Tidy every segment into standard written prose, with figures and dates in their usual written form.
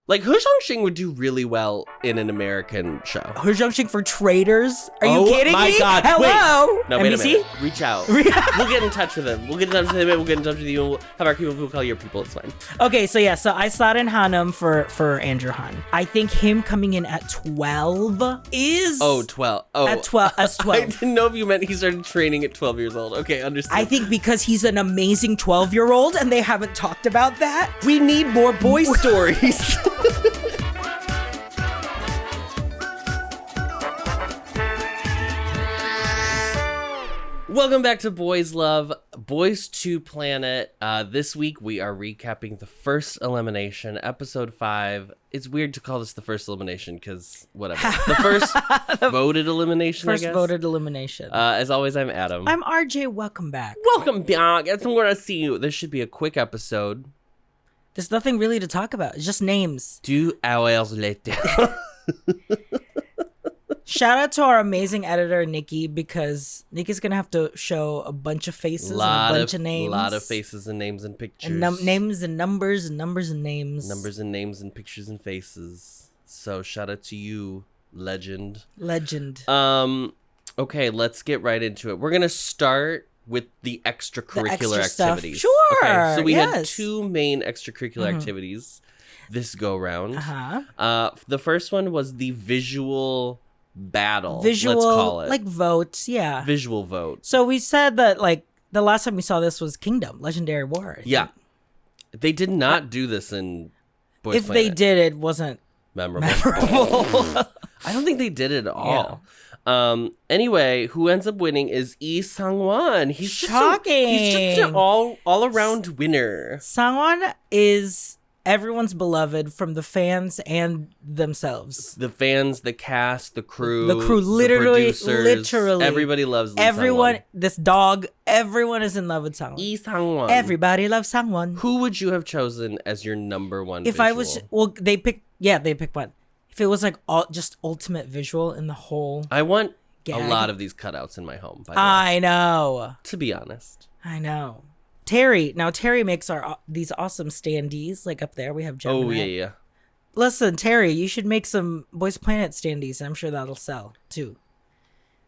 Like, He Zhong would do really well in an American show. He Zhong for Traitors? Are you kidding me? Oh my God. Hello? Wait. No, wait a minute. Reach out. We'll get in touch with him. We'll get in touch with him and we'll get in touch with you. And we'll have our people who call your people. It's fine. Okay, so I slot in Hanum for Andrew Han. I think him coming in at 12 is... 12. Oh. At 12. As 12. I didn't know if you meant he started training at 12 years old. Okay, understood. I think because he's an amazing 12-year-old and they haven't talked about that. We need more boy stories. Welcome back to Boys Love, Boys 2 Planet. This week we are recapping the first elimination, episode 5. It's weird to call this the first elimination because whatever. The first voted elimination, I guess. First voted elimination. As always, I'm Adam. I'm RJ. Welcome back. Welcome back. That's where I see you. This should be a quick episode. There's nothing really to talk about. It's just names. 2 hours later. Shout out to our amazing editor, Nicki, because Nicki's going to have to show a bunch of faces and a bunch of names. A lot of faces and names and pictures. And names and numbers and numbers and names. Numbers and names and pictures and faces. So shout out to you, legend. Legend. Okay, let's get right into it. We're going to start with the extracurricular activities. Sure. Okay, so we had 2 main extracurricular activities this go round. The first one was the visual battle, let's call it. Like votes, yeah. Visual vote. So we said that like the last time we saw this was Kingdom, Legendary War. Yeah. They did not do this in Boys If Planet. they did, it wasn't memorable. I don't think they did it at all. Yeah. Anyway, who ends up winning is Lee Sang-won. He's shocking. He's just an all-around winner. Sang-won is everyone's beloved from the fans and themselves. The fans, the cast, the crew, literally, the producers, everybody loves Lee everyone. Sang-won. This dog, everyone is in love with Sang-won. Lee Sang-won. Everybody loves Sang-won. Who would you have chosen as your number one? If visual? I was, well, they picked one. If it was like just ultimate visual in the whole, I want gag. A lot of these cutouts in my home. By the way. I know. To be honest, I know. Terry makes these awesome standees. Like up there, we have Gemini. Oh yeah. Listen, Terry, you should make some Boys Planet standees. I'm sure that'll sell too.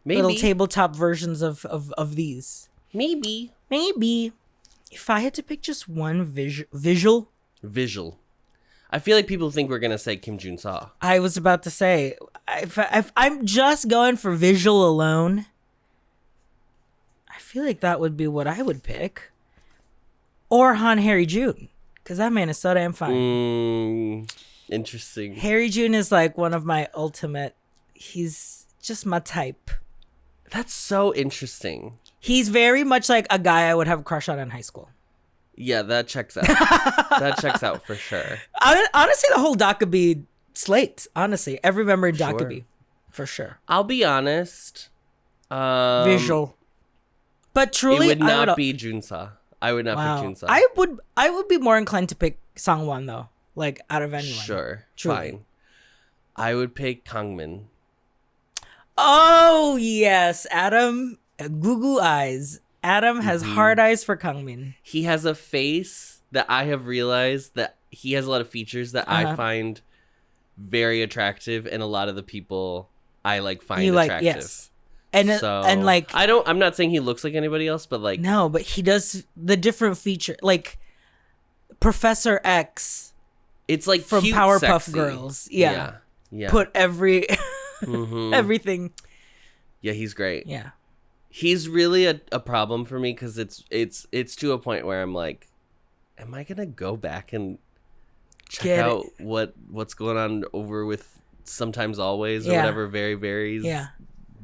Maybe little tabletop versions of these. Maybe. If I had to pick just one visual. I feel like people think we're gonna say Kim Jun-seo. I was about to say, if I'm just going for visual alone, I feel like that would be what I would pick. Or Han Harry June, because that man is so damn fine. Interesting. Harry June is like one of my ultimate. He's just my type. That's so interesting. He's very much like a guy I would have a crush on in high school. Yeah, that checks out. That checks out for sure. Honestly, the whole Dockaby slate. Honestly, every member in Dockaby, for sure. I'll be honest. Visual, but truly, it would not be Jun-seo. I would not pick Jun-seo. I would be more inclined to pick Sang-won though. Like out of anyone. Sure, truly. Fine. I would pick Kangmin. Oh yes, Adam. Goo eyes. Adam has hard eyes for Kangmin. He has a face that I have realized that he has a lot of features that I find very attractive, and a lot of the people I find attractive. Yes. And I'm not saying he looks like anybody else, but no, but he does the different feature, like Professor X. It's like from cute, Powerpuff sexy. Girls. Yeah. Put every everything. Yeah, he's great. Yeah. He's really a problem for me because it's to a point where I'm like, am I gonna go back and check out what's going on over with Sometimes Always or whatever Very Very's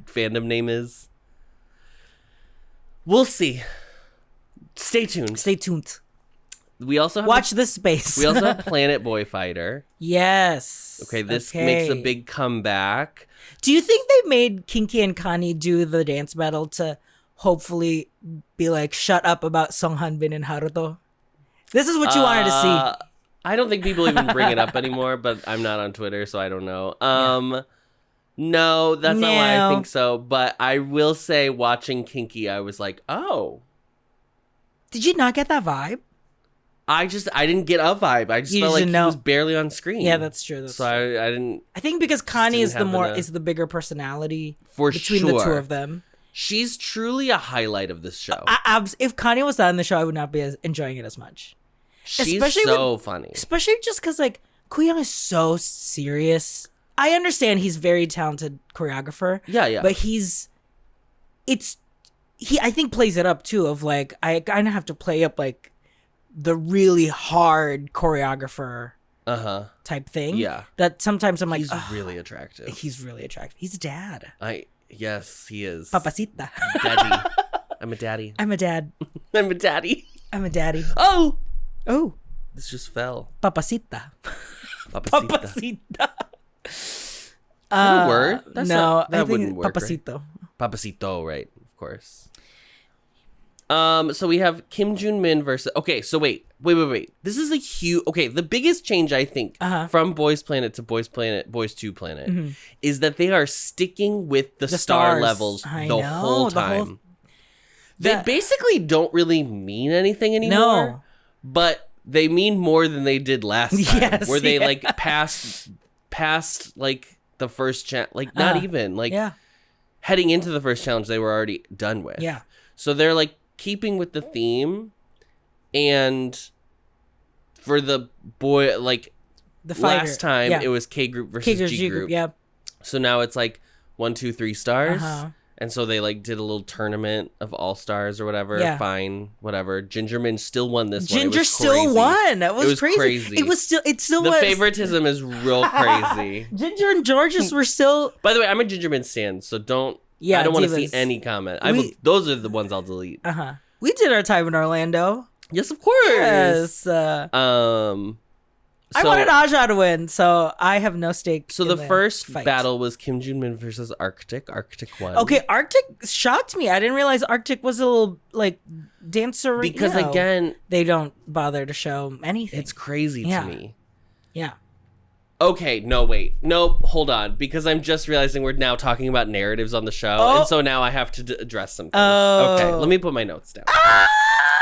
fandom name is? We'll see. Stay tuned. We also have watch this space. We also have Planet Boy Fighter. Yes. Okay, this makes a big comeback. Do you think they made Kinky and Kani do the dance battle to hopefully be like, shut up about Song Hanbin and Haruto? This is what you wanted to see. I don't think people even bring it up anymore, but I'm not on Twitter, so I don't know. No, that's not why I think so. But I will say, watching Kinky, I was like, oh. Did you not get that vibe? I didn't get a vibe. I just You felt like didn't he know. was barely on screen. Yeah, that's true. That's so true. I didn't. I think because Connie is didn't have is the bigger personality For between the two sure. of them. She's truly a highlight of this show. If Connie was not in the show, I would not be enjoying it as much. She's especially so funny. Especially just because like Kooyoung is so serious. I understand he's very talented choreographer. Yeah. But I think plays it up too of like I kind of have to play up like the really hard choreographer type thing. Yeah. That sometimes I'm like, He's really attractive. He's really attractive. He's a dad. Yes, he is. Papacita. Daddy. I'm a daddy. I'm a dad. I'm a daddy. I'm a daddy. Oh! This just fell. Papacita. Papacita. Papacita. Is that a word? That wouldn't work. papacito. Right? Papacito, right? Of course. So we have Kim Jun-min versus. Okay, so wait. This is a huge. Okay, the biggest change I think from Boys Planet to Boys 2 Planet is that they are sticking with the star stars. levels I the know, whole time. They basically don't really mean anything anymore. But they mean more than they did last time. Yes, where they like passed like the first challenge. Like not even like heading into the first challenge they were already done with. Yeah. So they're like keeping with the theme, and for the boy, like the fighter. last time it was K group versus G group. Yeah. So now it's like 1, 2, 3 stars, and so they like did a little tournament of all stars or whatever. Yeah. Fine, whatever. Gingerman still won this one. Ginger still won. That was crazy. It still the was. favoritism is real crazy. Ginger and Georges were still. By the way, I'm a Gingerman stan, so don't. Yeah, I don't want to divas. see any comment. Those are the ones I'll delete. We did our time in Orlando. Yes, of course. Yes. I wanted Aja to win, so I have no stake. So in the first fight. battle was Kim Jun-min versus Arctic. Arctic won. Okay, Arctic shocked me. I didn't realize Arctic was a little like dancer. Because again, they don't bother to show anything. It's crazy to me. Yeah. Okay, no, wait. Nope, hold on. Because I'm just realizing we're now talking about narratives on the show. And so now I have to address some things. Okay, let me put my notes down.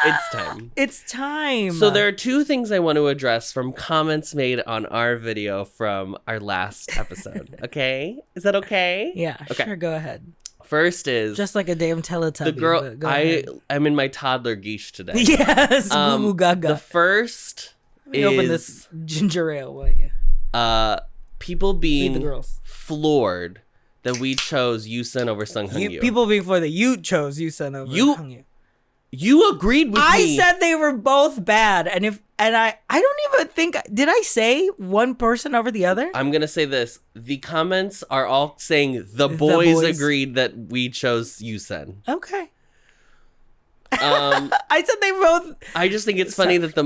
It's time. It's time. So there are 2 things I want to address from comments made on our video from our last episode. Okay? Is that okay? Yeah, okay. Sure, go ahead. First is... Just like a damn Teletubby. The girl... I'm in my toddler geesh today. Yes, Goo Gaga. The first open this ginger ale, will you? People being floored that we chose Yusen over Sung Hung-yu. People being floored that you chose Yusen over Hung-yu. You agreed with me. I said they were both bad, and I don't even think, did I say one person over the other? I'm gonna say this: the comments are all saying the boys agreed that we chose Yusen. Okay. I said they both. I just think it's funny that the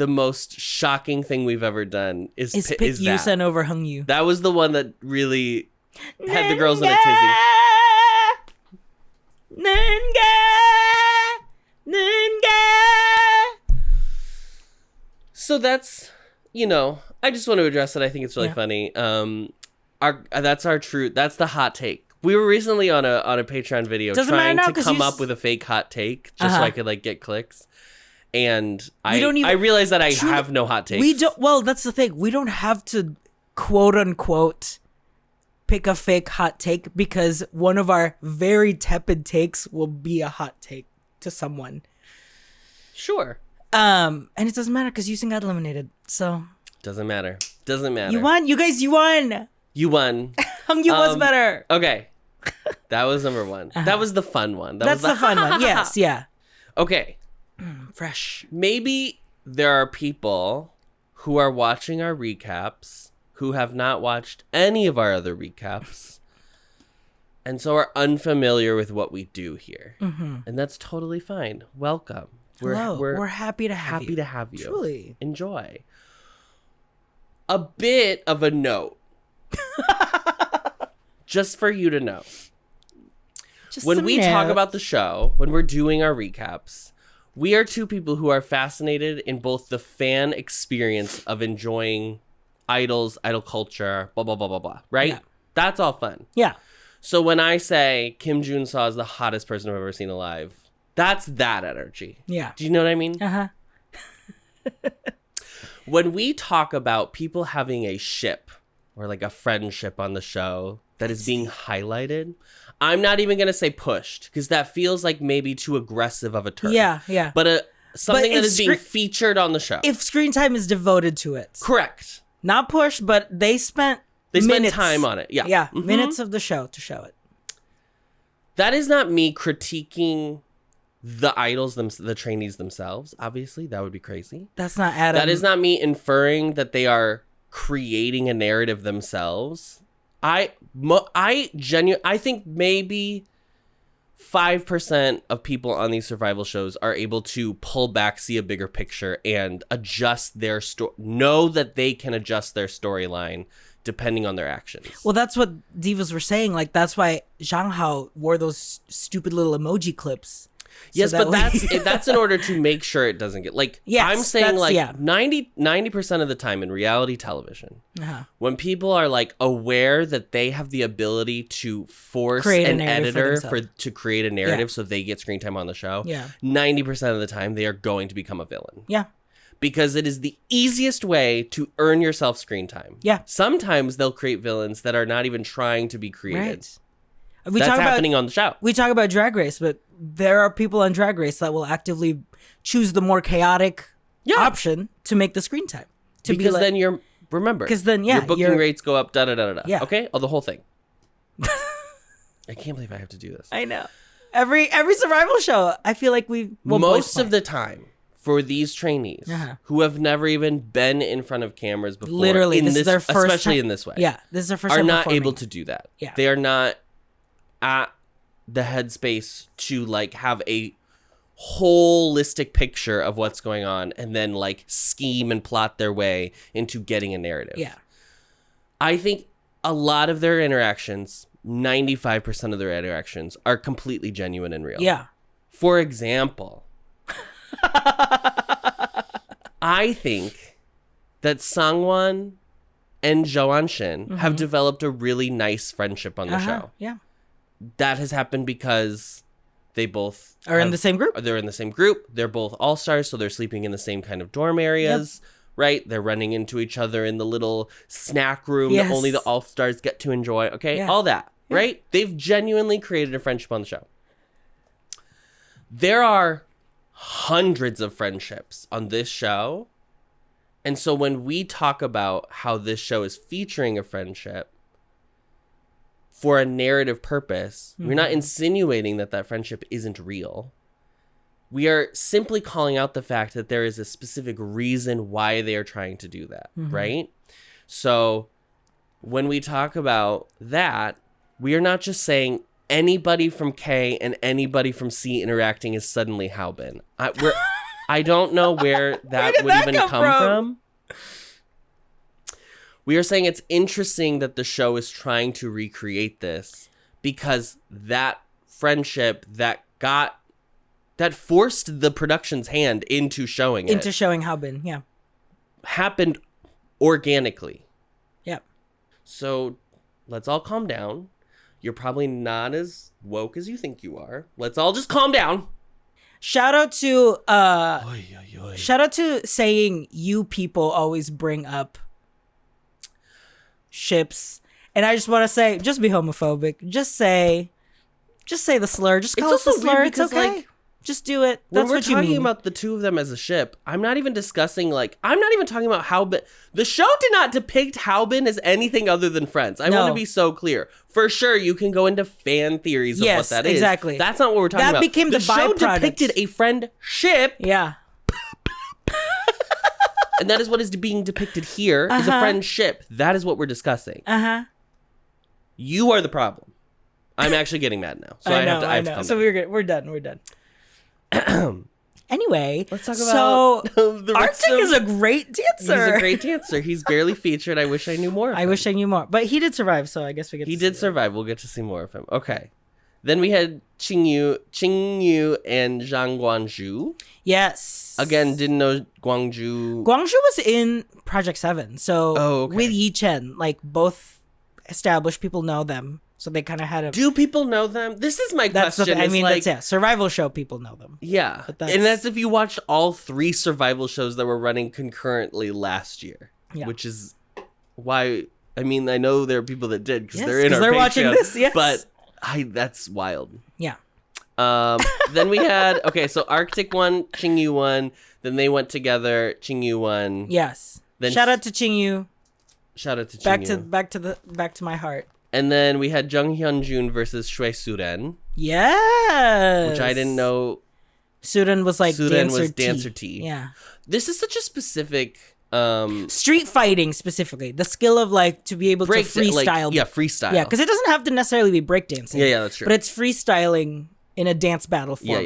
most shocking thing we've ever done is pick that. Yusen over Hung-yu. That was the one that really had the girls in a tizzy. So that's, I just want to address it. I think it's really funny. That's the hot take. We were recently on a Patreon video trying to come up with a fake hot take just so I could get clicks. And I realized that I have no hot takes. Well, that's the thing. We don't have to quote unquote pick a fake hot take because one of our very tepid takes will be a hot take to someone. Sure. And it doesn't matter because Yusen got eliminated. So doesn't matter. You won. You guys, you won. You won. Hung-yu was better. Okay. That was number 1. That was the fun one. That's the fun one. Yes, yeah. Okay. Fresh. Maybe there are people who are watching our recaps who have not watched any of our other recaps and so are unfamiliar with what we do here. Mm-hmm. And that's totally fine. Welcome. We're happy to have you. Happy to have you. Truly. Enjoy. A bit of a note. Just for you to know. When we talk about the show, when we're doing our recaps, we are 2 people who are fascinated in both the fan experience of enjoying idols, idol culture, blah, blah, blah, blah, blah, right? Yeah. That's all fun. Yeah. So when I say Kim Jun-saw is the hottest person I've ever seen alive, that's that energy. Yeah. Do you know what I mean? Uh-huh. When we talk about people having a ship or like a friendship on the show that is being highlighted, I'm not even going to say pushed because that feels like maybe too aggressive of a term. Yeah. But something that is being featured on the show. If screen time is devoted to it. Correct. Not pushed, but they spent time on it. Yeah. Yeah, minutes of the show to show it. That is not me critiquing the idols, the trainees themselves. Obviously, that would be crazy. That's not Adam. That is not me inferring that they are creating a narrative themselves. I think maybe 5% of people on these survival shows are able to pull back, see a bigger picture, and adjust their story. Know that they can adjust their storyline depending on their actions. Well, that's what divas were saying. Like, that's why Zhang Hao wore those stupid little emoji clips. Yes, but that's in order to make sure it doesn't get like. Yes, I'm saying like 90% of the time in reality television, when people are like aware that they have the ability to force an editor to create a narrative so they get screen time on the show, 90% of the time they are going to become a villain. Yeah. Because it is the easiest way to earn yourself screen time. Yeah. Sometimes they'll create villains that are not even trying to be created. Right. That's happening on the show. We talk about Drag Race, but there are people on Drag Race that will actively choose the more chaotic option to make the screen time. Because then your booking rates go up, da-da-da-da-da. Yeah. Okay? Oh, the whole thing. I can't believe I have to do this. I know. Every survival show, I feel like most of the time, for these trainees who have never even been in front of cameras before, literally, this is their first especially time. In this way. Yeah, this is their first time are not performing. Able to do that. Yeah. They are not at the headspace to like have a holistic picture of what's going on and then like scheme and plot their way into getting a narrative. Yeah. I think a lot of their interactions, 95% of their interactions are completely genuine and real. Yeah. For example, I think that Sangwon and Joan Shin have developed a really nice friendship on the show. Yeah. That has happened because they both are in the same group. They're in the same group. They're both all-stars, so they're sleeping in the same kind of dorm areas, right? They're running into each other in the little snack room that only the all-stars get to enjoy. Okay, all that, right? They've genuinely created a friendship on the show. There are hundreds of friendships on this show. And so when we talk about how this show is featuring a friendship for a narrative purpose, we're not insinuating that friendship isn't real. We are simply calling out the fact that there is a specific reason why they are trying to do that, right? So when we talk about that, we are not just saying anybody from K and anybody from C interacting is suddenly Haobin. I don't know where that would even come from. We are saying it's interesting that the show is trying to recreate this because that friendship that forced the production's hand into showing Haobin, happened organically. Yep. So let's all calm down. You're probably not as woke as you think you are. Let's all just calm down. Shout out to saying you people always bring up ships, and I just want to say, just be homophobic. Just say the slur. Just call it the slur. It's okay. Like, just do it. That's what you mean. When we're talking about the two of them as a ship, I'm not even talking about Haobin. The show did not depict Haobin as anything other than friends. I want to be so clear. For sure, you can go into fan theories of what that is. Exactly. That's not what we're talking about. That became the byproduct. The show depicted a friendship. Yeah. And that is what is being depicted here is a friendship. That is what we're discussing. You are the problem. I'm actually getting mad now. So I have to So we're good. We're done. Anyway, let's talk about Arctic is a great dancer. He's a great dancer. He's barely featured. I wish I knew more of him. I wish I knew more. But he did survive, so I guess we get to see He did survive. We'll get to see more of him. Okay. Then we had Qing Yu and Zhang Guangzhu. Yes. Again, didn't know Guangzhu. Guangzhu was in Project 7. So with Yi Chen, like both established people know them So they kind of had a... Do people know them? This is my question. I mean, survival show people know them. Yeah. And that's if you watched all 3 survival shows that were running concurrently last year. Yeah. Which is why... I mean, I know there are people that did because they're in our Patreon. Watching this, yes. But that's wild. Yeah. Then we had... Okay, so Arctic won, Qingyu won. Then they went together. Qingyu won. Yes. Then shout out to Qingyu. Shout out to Qingyu. Back to my heart. And then we had Jung Hyun-jun versus Shui Suren. Yes. Which I didn't know. Suren was like Dancer T. Yeah. This is such a specific... street fighting specifically. The skill of like to be able to freestyle. Freestyle. Yeah, because it doesn't have to necessarily be breakdancing. Yeah, that's true. But it's freestyling in a dance battle format.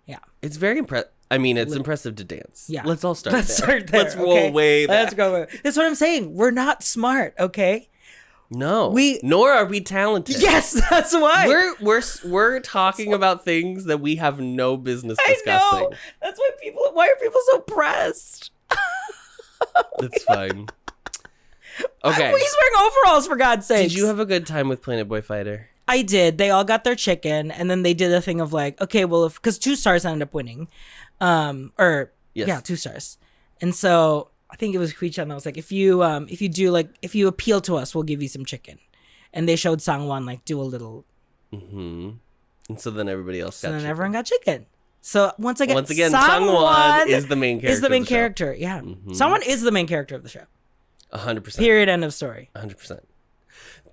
Yeah. It's very impressive. I mean, it's impressive to dance. Yeah. Let's all start Let's there. Start there. Let's roll way back. Let's go. That's what I'm saying. We're not smart, okay? No. Nor are we talented. Yes, that's why. We're talking about things that we have no business discussing. I know. That's why are people so pressed? It's fine. Okay. He's wearing overalls, for God's sake. Did you have a good time with Planet Boy Fighter? I did. They all got their chicken, and then they did a thing of like, okay, well, because 2 stars ended up winning. 2 stars. And so I think it was Kui-chan that was like, if you appeal to us, we'll give you some chicken. And they showed Sangwon like do a little. Mm-hmm. And so then everybody else got chicken. Everyone got chicken. So once again, Sangwon is the main character. Is the main character, yeah. Mm-hmm. Sangwon is the main character of the show. 100%. Period. End of story. 100%.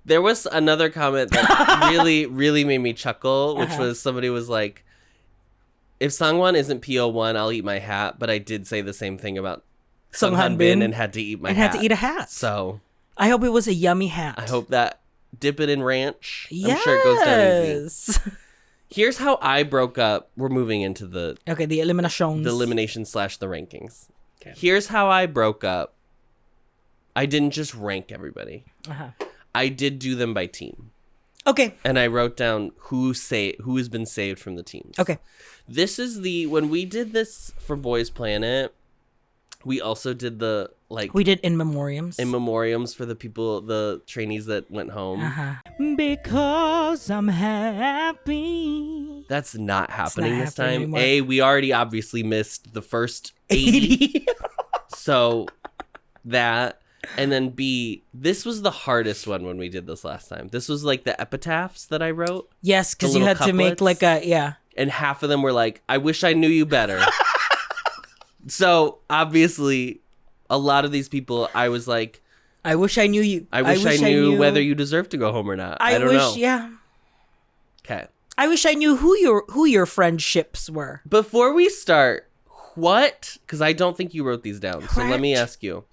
There was another comment that really, really made me chuckle, which was somebody was like, if Sangwon isn't PO1, I'll eat my hat. But I did say the same thing about Sung Han-bin and had to eat my hat. And had to eat a hat. So I hope it was a yummy hat. I hope that dip it in ranch. Yes. I'm sure it goes down easy. Here's how I broke up. We're moving into the eliminations. The eliminations / the rankings. Okay. Here's how I broke up. I didn't just rank everybody. I did do them by team. Okay. And I wrote down who has been saved from the teams. Okay. This is when we did this for Boys Planet, we also did we did in memoriams. In memoriams for the trainees that went home. Because I'm happy. That's not happening this time. Anymore. We already obviously missed the first 80. So that... And then B, this was the hardest one when we did this last time. This was like the epitaphs that I wrote. Yes, because you had couplets, to make like and half of them were like, I wish I knew you better. So obviously, a lot of these people, I was like, I wish I knew you. I wish I knew whether you deserve to go home or not. I don't know. Yeah. Okay. I wish I knew who your friendships were. Before we start, because I don't think you wrote these down. So let me ask you.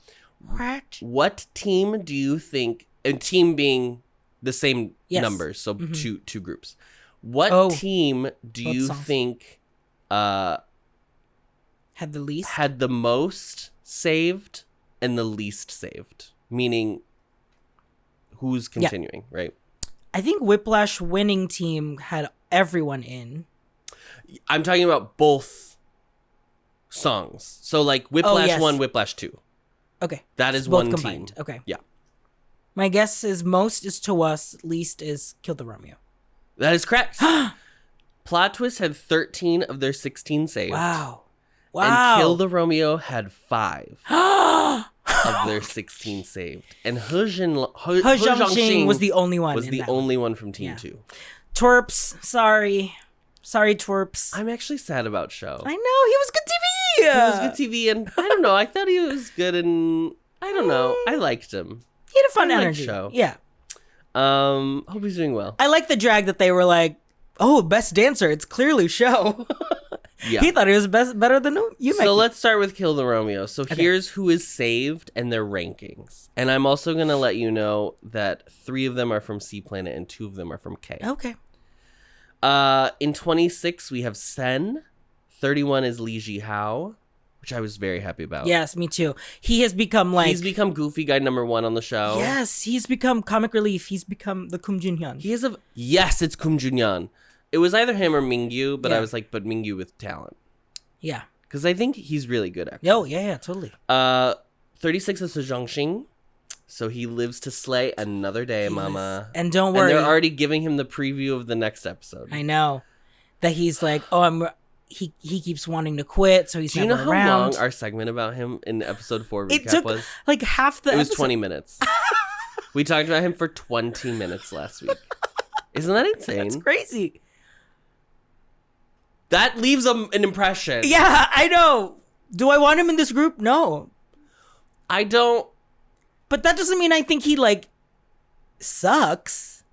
What team do you think, and team being the same numbers, so two groups. What team do you think had the most saved and the least saved? Meaning, who's continuing, right? I think Whiplash winning team had everyone in. I'm talking about both songs. So like Whiplash 1, Whiplash 2. Okay. That is both one combined. team. Okay. Yeah. My guess is most is To Us, least is Kill the Romeo. That is correct. Plot Twist had 13 of their 16 saved. Wow. And Kill the Romeo had 5 of their 16 saved. And He Zhong was the only one. Was the only one from Team 2. Twerps, sorry. Sorry, Twerps. I'm actually sad about Show. I know, he was good TV. He was good TV, and I don't know. I thought he was good, and I don't know. I liked him. He had a fun energy. Show. Yeah. Hope he's doing well. I like the drag that they were like, oh, best dancer. It's clearly Show. Yeah. He thought he was better than you. So let's start with Kill the Romeo. So here's who is saved and their rankings. And I'm also going to let you know that 3 of them are from C Planet and 2 of them are from K. Okay. In 26, we have Sen. 31 is Lee Ji-hao, which I was very happy about. Yes, me too. He has become He's become Goofy Guy #1 on the show. Yes, he's become comic relief. He's become the Kum Jun-hyun. Yes, it's Kum Jun-hyun. It was either him or Mingyu, but I was like, but Mingyu with talent. Yeah. Because I think he's really good, actually. Oh, yeah, totally. 36 is Zhong. So he lives to slay another day, mama. And don't worry. And they're already giving him the preview of the next episode. I know. That he's like, he keeps wanting to quit, so he's never around. Do you know how long our segment about him in episode 4 recap was? Like half the episode. It was 20 20 minutes. We talked about him for 20 minutes last week. Isn't that insane? That's crazy. That leaves an impression. Yeah, I know. Do I want him in this group? No. I don't. But that doesn't mean I think he, like, sucks.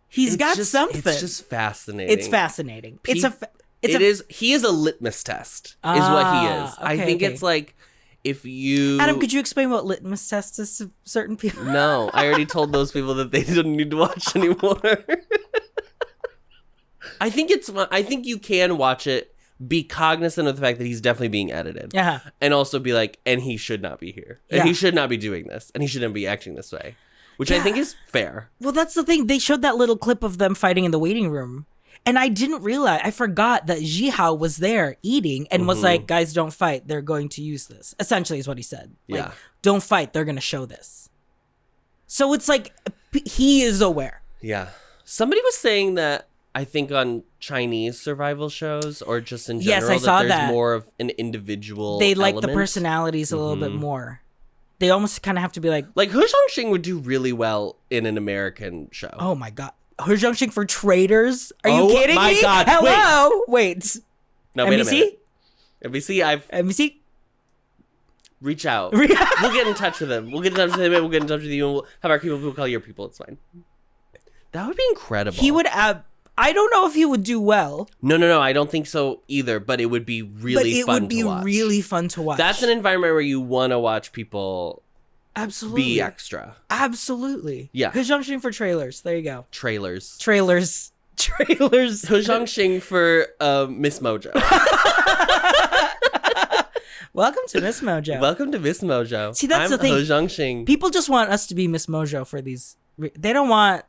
He's got something. It's just fascinating. It's fascinating. He is a litmus test, is what he is. Okay, I think it's like, if you... Adam, could you explain what litmus test is to certain people? No, I already told those people that they don't need to watch anymore. I think you can watch it, be cognizant of the fact that he's definitely being edited. Yeah. And also be like, and he should not be here. And he should not be doing this. And he shouldn't be acting this way. Which I think is fair. Well, that's the thing. They showed that little clip of them fighting in the waiting room. And I forgot that Jihao was there eating and was like, guys, don't fight. They're going to use this. Essentially is what he said. Like, don't fight. They're going to show this. So it's like, he is aware. Yeah. Somebody was saying that, I think on Chinese survival shows or just in general, yes, I saw there's that. more of an individual They like element. the personalities a little bit more. They almost kind of have to be like... Like, He Zhongxing would do really well in an American show. Oh, my God. He Zhongxing for traitors? Are you kidding me? Oh, my God. Hello? Wait. No, NBC? wait a minute. NBC, NBC? Reach out. We'll get in touch with him. We'll get in touch with him and we'll get in touch with you and we'll have our people call your people. It's fine. That would be incredible. He would... I don't know if he would do well. No. I don't think so either, but it would be really fun to watch. Really fun to watch. That's an environment where you want to watch people absolutely be extra. Absolutely. Yeah. He Zhongxing for trailers. There you go. Trailers. He Zhongxing for Miss Mojo. Welcome to Miss Mojo. Welcome to Miss Mojo. See, that's the thing. He Zhongxing. People just want us to be Miss Mojo for these. They don't want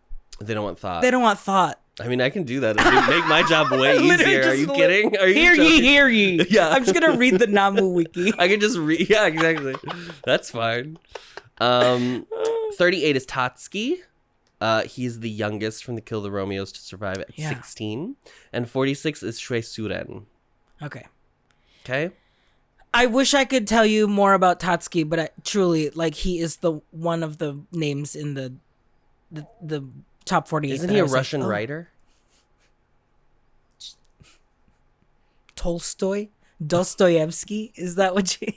thought. They don't want thought. I mean, I can do that. It would make my job way easier. Are you kidding? Are you joking? Hear ye. Yeah. I'm just going to read the Namu wiki. I can just read. Yeah, exactly. That's fine. 38 is Tatsuki. He's the youngest from the Kill the Romeos to survive at 16. And 46 is Shui Suren. Okay. I wish I could tell you more about Tatsuki, but truly, like, he is the one of the names in the top 48. Isn't he a Russian writer? Tolstoy? Dostoevsky? Is that what you...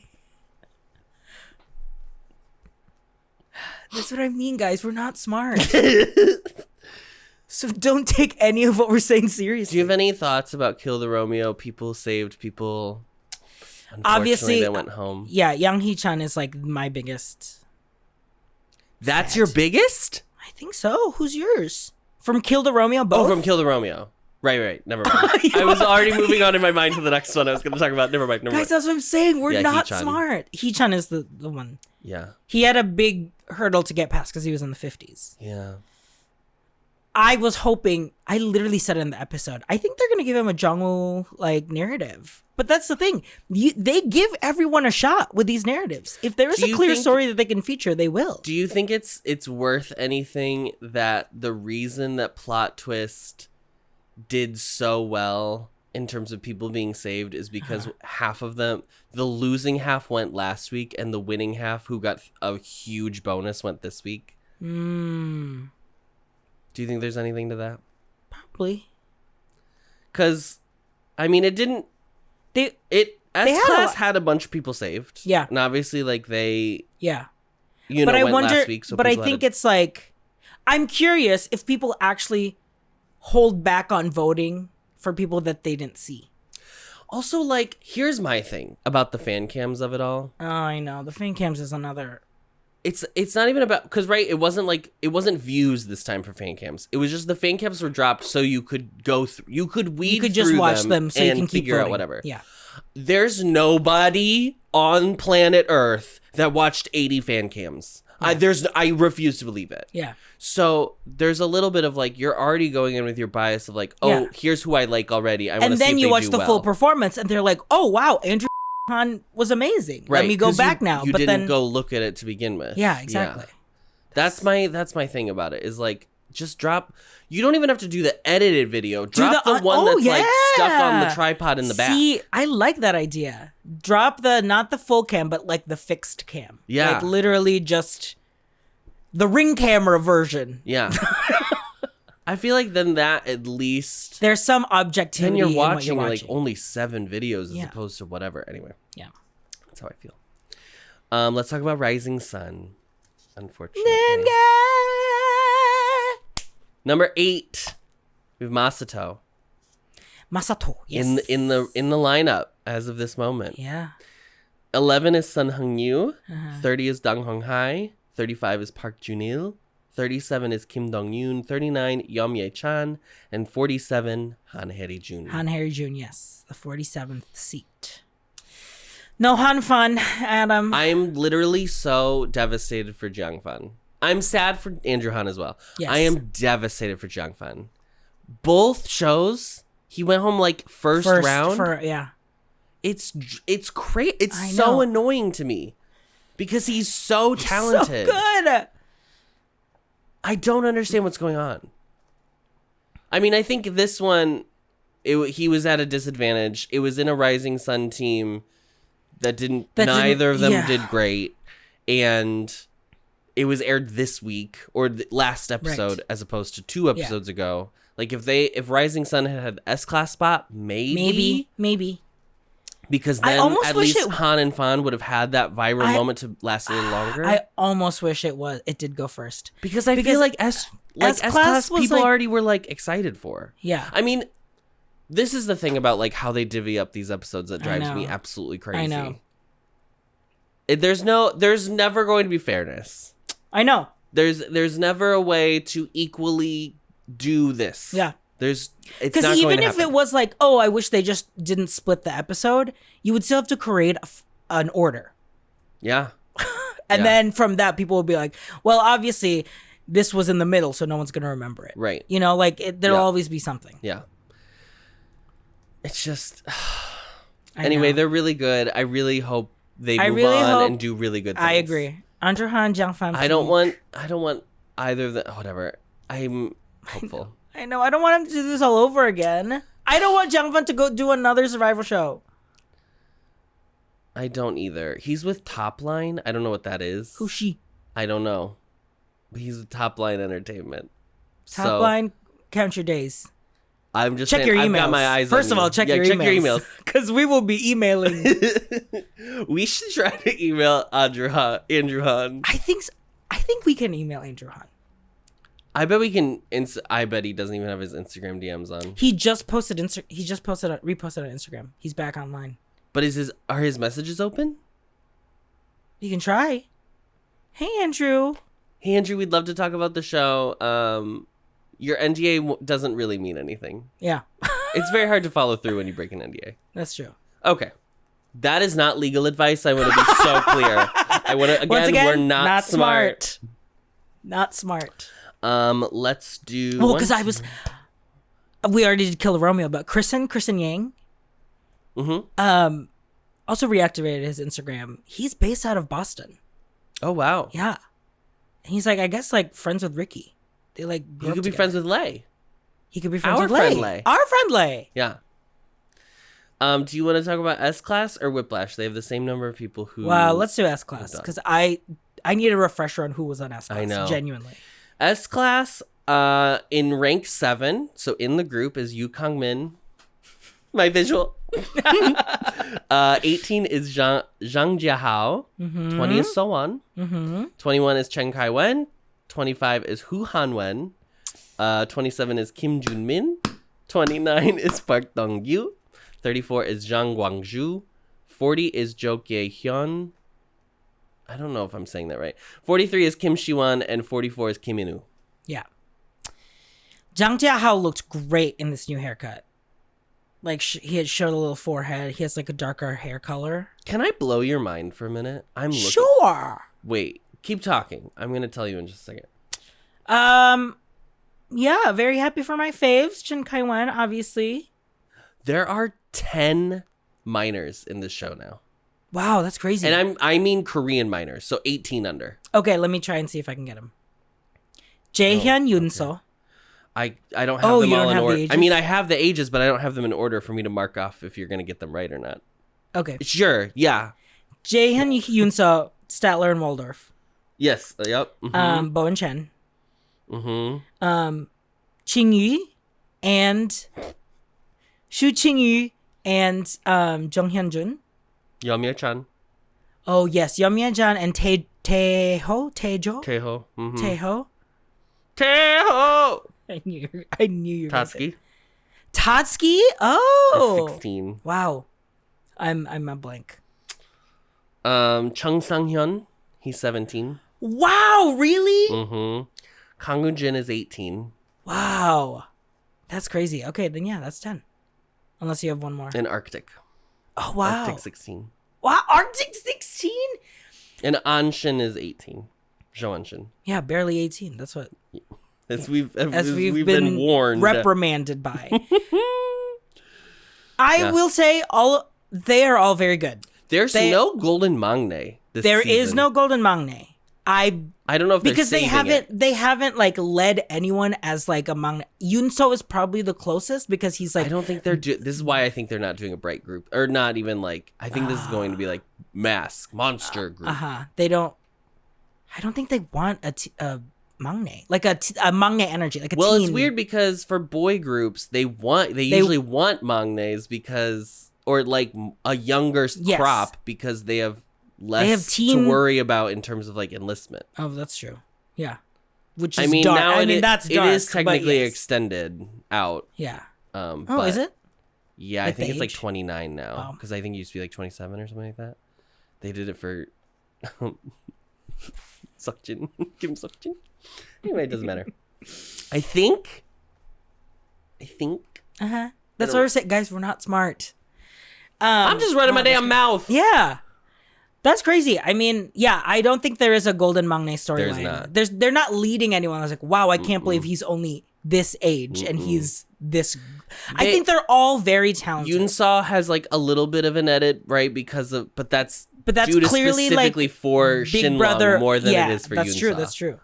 That's what I mean, guys. We're not smart. So don't take any of what we're saying seriously. Do you have any thoughts about Kill the Romeo? People saved, people... Obviously, they went home. Yeah, Yang Hee-chan is like my biggest... That's your biggest? I think so. Who's yours? From Kill the Romeo, both? Oh, from Kill the Romeo. Right. Never mind. I was already moving on in my mind to the next one I was going to talk about. Never mind. Guys, that's what I'm saying. We're not smart. Hee-chan is the one. Yeah. He had a big hurdle to get past because he was in the 50s. Yeah. I was hoping, I literally said it in the episode, I think they're going to give him a Jongwoo like narrative. But that's the thing. They give everyone a shot with these narratives. If there is a clear story that they can feature, they will. Do you think it's worth anything that the reason that Plot Twist did so well in terms of people being saved is because half of them, the losing half went last week and the winning half, who got a huge bonus, went this week? Do you think there's anything to that? Probably. Because, I mean, it didn't... S-Class had a bunch of people saved. Yeah. And obviously, like, they... Yeah. Went last week, so but I think it's like... I'm curious if people actually hold back on voting for people that they didn't see. Also, like, here's my thing about the fan cams of it all. Oh, I know. The fan cams is another... It's not even about, because it wasn't views this time for fan cams. It was just the fan cams were dropped so you could go through, you could just watch them so you can keep figure voting. out whatever. Yeah. There's nobody on planet Earth that watched 80 fan cams. Yeah. I refuse to believe it. Yeah. So there's a little bit of like, you're already going in with your bias of like, here's who I like already. I want to see if they do well. And then you watch the full performance and they're like, oh wow, Andrew Han was amazing. Right. Let me go back now. You didn't go look at it to begin with. Yeah, exactly. That's my thing about it is like just drop. You don't even have to do the edited video. Drop the one that's like stuck on the tripod in the back. See, I like that idea. Drop not the full cam, but like the fixed cam. Yeah. Like literally just the ring camera version. Yeah. I feel like then that at least there's some objectivity. Then you're in what watching like only 7 videos as opposed to whatever. Anyway. Yeah. That's how I feel. Let's talk about Rising Sun. Unfortunately. Number 8. We have Masato. Yes. In the lineup as of this moment. Yeah. 11 is Sun Hung-yu. 30 is Dong Hong-hai. 35 is Park Junil. 37 is Kim Dong-yoon. 39 Yeom Ye-chan. And 47 Han Hye-jun. Han Hye-jun, yes. The 47th seat. No Han Fan, Adam. I'm literally so devastated for Jiang Fan. I'm sad for Andrew Han as well. Yes. I am devastated for Jiang Fan. Both shows, he went home like first round. It's crazy. It's so annoying to me because he's so talented. So good. I don't understand what's going on. I mean, I think this one, he was at a disadvantage. It was in a Rising Sun team neither of them did great, and it was aired this week or the last episode as opposed to 2 episodes ago. Like if Rising Sun had S-Class spot, maybe. Because then at least Han and Fan would have had that viral moment to last a little longer. I almost wish it did go first. Because I feel like S-Class people already were like excited for. Yeah. I mean, this is the thing about like how they divvy up these episodes that drives me absolutely crazy. I know. There's never going to be fairness. I know. There's never a way to equally do this. Yeah. It's not because going even to if happen. it was like, oh, I wish they just didn't split the episode, you would still have to create an order. Yeah. And then from that, people will be like, well, obviously this was in the middle, so no one's going to remember it. Right. You know, like there'll always be something. Yeah. It's just... Anyway, they're really good. I really hope they move on and do really good things. I agree. Andrew Han, Jiang Fan. I don't want either of the... Whatever. I'm hopeful. I know. I don't want him to do this all over again. I don't want Jiang Fan to go do another survival show. I don't either. He's with Top Line. I don't know what that is. Who's she? I don't know. But he's with Top Line Entertainment. Top Line, count your days. I'm just check saying, your emails. I've got my eyes First on of all, you. check your emails. Because we will be emailing. We should try to email Andrew Han. I think we can email Andrew Han. I bet we can. I bet he doesn't even have his Instagram DMs on. He just posted. Reposted on Instagram. He's back online. But are his messages open? You can try. Hey Andrew, we'd love to talk about the show. Your NDA doesn't really mean anything. Yeah. It's very hard to follow through when you break an NDA. That's true. Okay. That is not legal advice. I want to be so clear. Once again, we're not smart. Not smart. Let's do... Well, because we already did Kill Romeo, but Kristen Yang, also reactivated his Instagram. He's based out of Boston. Oh, wow. Yeah. And he's like, I guess like friends with Ricky. They like He could be friends with Lay. He could be friends Our with friend Lay. Our friend Lay. Yeah. Do you want to talk about S-Class or Whiplash? They have the same number of people who... Well, let's do S-Class because I need a refresher on who was on S-Class. I know. Genuinely. S-Class in rank 7, so in the group is Yu Kang-min, my visual. 18 is Zhang Jiahao. 20 is So-won. 21 is Chen Kai-wen. 25 is Hu Han-wen. 27 is Kim Jun-min. 29 is Park Dong-gyu. 34 is Zhang Guangzhu. 40 is Jo Kye-hyun. I don't know if I'm saying that right. 43 is Kim Shi-won, and 44 is Kim In-woo. Yeah. Zhang Jiahao looked great in this new haircut. Like, he had showed a little forehead. He has, like, a darker hair color. Can I blow your mind for a minute? I'm looking. Sure. Wait. Keep talking. I'm going to tell you in just a second. Yeah, very happy for my faves. Chen Kai-wen, obviously. There are 10 minors in this show now. Wow, that's crazy. And I mean Korean minors, so 18 under. Okay, let me try and see if I can get them. Jaehyun, okay. Yoonso. I don't have Oh, them you all don't in have the order. ages? I mean, I have the ages, but I don't have them in order for me to mark off if you're gonna get them right or not. Okay. Sure. Yeah. Jaehyun, Yoonso, Statler, and Waldorf. Yes. Yep. Mm-hmm. Bo and Chen. Mm-hmm. Qingyu and Shu Qingyu and Jung Hyun-jun. Yeomye-chan. Oh yes, Yeomye-chan and Taeho. Taeho. Mm-hmm. Taeho. Taeho. I knew you were gonna say Tatsuki. Tatsuki? Oh. 16. Wow. I'm a blank. Chung Sang-hyun. He's 17. Wow, really? Mm-hmm. Kang Eun-jin is 18. Wow. That's crazy. Okay, then yeah, that's 10. Unless you have one more. And Arctic. Oh, wow. Arctic 16. Wow, Arctic 16? And Anshin is 18. Zhou Anshin. Yeah, barely 18. That's what As we've been warned. reprimanded by. I will say they are all very good. There's no golden mangne this There season. is no golden mangne. I don't know if because they're saving they haven't like led anyone as like a mangne. Yoonso is probably the closest because he's like I don't think they're this is why I think they're not doing a bright group or not even like I think this is going to be like monster group. They don't. I don't think they want a mangne like a mangne energy like a Well, teen. it's weird because for boy groups they usually want mangnes because or like a younger crop because they have less to worry about in terms of like enlistment. Oh, that's true. Yeah, which is dark. Now that's dark. It is technically extended out. Yeah. But, is it? Yeah, Like I think it's like age? 29 now because I think it used to be like 27 or something like that. They did it for Seokjin, Kim Seokjin. Anyway, it doesn't matter. I think. That's what we're saying, guys. We're not smart. I'm just running my damn mouth. Yeah. That's crazy. I mean, yeah, I don't think there is a golden mangne storyline. They're not leading anyone. I was like, wow, I can't believe he's only this age and he's this. I think they're all very talented. Yoonso has like a little bit of an edit, right? But that's clearly specifically like for Big Shinlong Brother more than it is for that's Yoonso. That's true.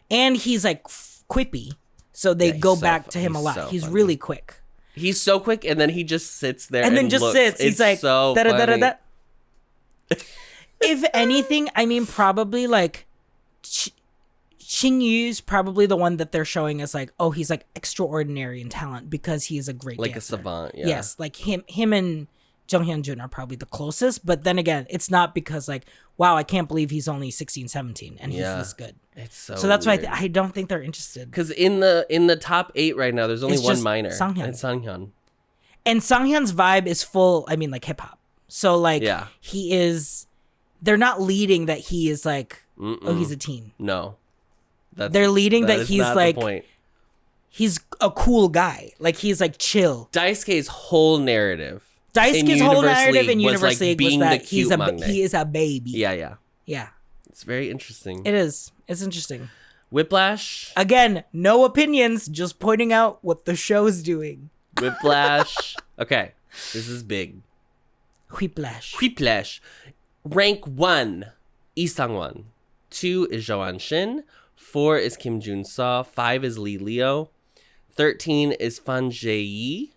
And he's like quippy, so they go back to him a lot. He's funny. really quick. He's so quick, and then he just sits there and then just looks. sits. He's like, so da da da da funny. da. If anything, I mean, probably like Xing Yu's probably the one that they're showing as like, oh, he's like extraordinary in talent because he is a great like dancer. a savant. Yeah. Yes, like him and Jung Hyun-jun are probably the closest. But then again, it's not because like, wow, I can't believe he's only 16, 17 and he's this good. It's so that's weird. why I don't think they're interested. Because in the top 8 right now, there's only It's one just minor. Sanghyun. And Sanghyun. And Sanghyun's vibe is full, I mean, like hip hop. So like he is, they're not leading that he is like, oh, he's a teen. No. They're leading that he's not like, the point. He's a cool guy. Like he's like chill. Daisuke's whole narrative. Daisuke's whole narrative in Universe was like League was that the he is a baby. Yeah. Yeah. It's very interesting. It is. It's interesting. Whiplash. Again, no opinions, just pointing out what the show's doing. Whiplash. Okay. This is big. Whiplash. Rank 1, Lee Sang-won. 2 is Jo Shin. 4 is Kim Jun-seo. 5 is Lee Leo. 13 is Fan Jae-yi.